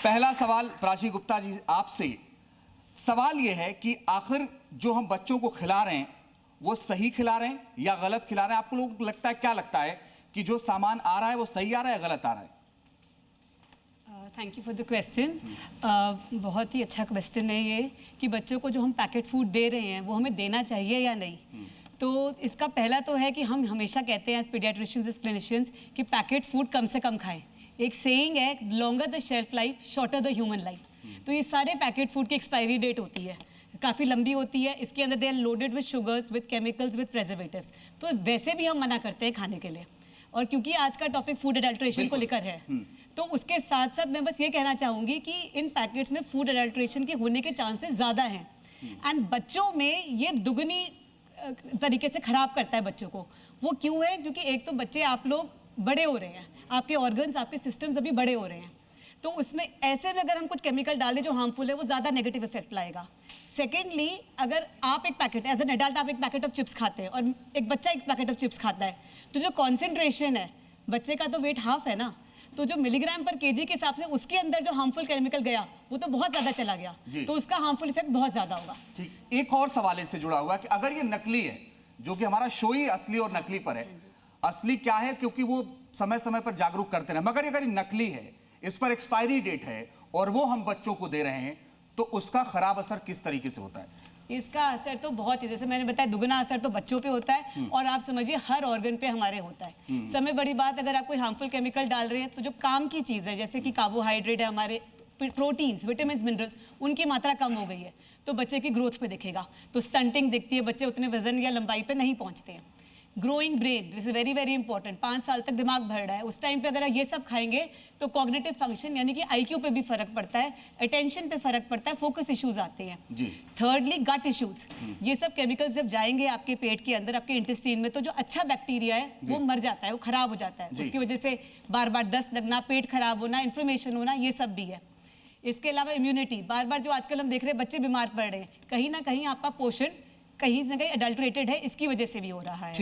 पहला सवाल प्राची गुप्ता जी आपसे, सवाल यह है कि आखिर जो हम बच्चों को खिला रहे हैं वो सही खिला रहे हैं या गलत खिला रहे हैं? आपको लोगों को लगता है, क्या लगता है कि जो सामान आ रहा है वो सही आ रहा है या गलत आ रहा है? Thank you for the question. बहुत ही अच्छा क्वेश्चन है ये कि बच्चों को जो हम पैकेट फूड दे रहे हैं वो हमें देना चाहिए या नहीं। तो इसका पहला तो है कि हम हमेशा कहते हैं एज पीडियाट्रिशियंस, एज क्लिनिशियंस कि पैकेट फूड कम से कम खाएं। एक सेइंग है, longer the shelf life shorter the human life. तो ये सारे पैकेट फूड की एक्सपायरी डेट होती है, काफ़ी लंबी होती है। इसके अंदर they are loaded with sugars, with chemicals, with preservatives. तो वैसे भी हम मना करते हैं खाने के लिए। और क्योंकि आज का टॉपिक फूड अडल्ट्रेशन को लेकर है, तो उसके साथ साथ मैं बस ये कहना चाहूँगी कि इन पैकेट्स में फूड अडल्ट्रेशन के होने के चांसेस ज़्यादा हैं। एंड बच्चों में ये दुगनी तरीके से ख़राब करता है बच्चों को। वो क्यों है? क्योंकि एक तो बच्चे, आप लोग बड़े हो रहे हैं, आपके ऑर्गन्स, आपके सिस्टम्स अभी बड़े हो रहे हैं, तो उसमें ऐसे में अगर हम कुछ केमिकल डाल दें जो हार्मफुल है, वो ज़्यादा नेगेटिव इफेक्ट लाएगा। सेकेंडली, अगर आप एक पैकेट, एज एन एडल्ट आप एक पैकेट ऑफ चिप्स खाते हैं और एक बच्चा एक पैकेट ऑफ चिप्स खाता है, तो जो कॉन्सेंट्रेशन है, बच्चे का तो वेट हाफ है ना, तो जो मिलीग्राम पर केजी के हिसाब से उसके अंदर जो हार्मफुल केमिकल गया वो तो बहुत ज़्यादा चला गया, तो उसका हार्मफुल इफेक्ट बहुत ज़्यादा होगा। ठीक, एक और सवाल इससे जुड़ा हुआ है कि अगर ये नकली है, जो कि हमारा शो ही असली और नकली पर है, असली क्या है क्योंकि वो समय समय पर जागरूक करते हैं, मगर अगर ये नकली है, इस पर एक्सपायरी डेट है और वो हम बच्चों को दे रहे हैं, तो उसका खराब असर किस तरीके से होता है? इसका असर तो बहुत है, जैसे मैंने बताया, दुगना असर तो बच्चों पे होता है और आप समझिए हर ऑर्गन पे हमारे होता है। समय बड़ी बात, अगर आप कोई हार्मफुल केमिकल डाल रहे हैं तो जो काम की चीज़ है, जैसे कि कार्बोहाइड्रेट है, हमारे प्रोटीन्स, विटामिन, मिनरल्स, उनकी मात्रा कम हो गई है, तो बच्चे की ग्रोथ पे दिखेगा, तो स्टंटिंग दिखती है, बच्चे उतने वजन या लंबाई पे नहीं पहुंचते हैं। Growing brain, this is very very important. 5 साल तक दिमाग बढ़ रहा है, उस टाइम पे अगर ये सब खाएंगे तो कॉग्निटिव फंक्शन यानी कि आईक्यू पे भी फर्क पड़ता है, अटेंशन पे फर्क पड़ता है, फोकस इश्यूज आते हैं। थर्डली, गट इश्यूज। ये सब केमिकल्स जब जाएंगे आपके पेट के अंदर, आपके इंटेस्टाइन में, तो जो अच्छा बैक्टीरिया है वो मर जाता है, वो खराब हो जाता है। उसकी वजह से बार बार दस्त लगना, पेट खराब होना, इन्फ्लेमेशन होना, ये सब भी है। इसके अलावा इम्यूनिटी, बार बार जो आजकल हम देख रहे हैं बच्चे बीमार पड़ रहे हैं, कहीं ना कहीं आपका पोषण कहीं ना कहीं अडल्ट्रेटेड है, इसकी वजह से भी हो रहा है।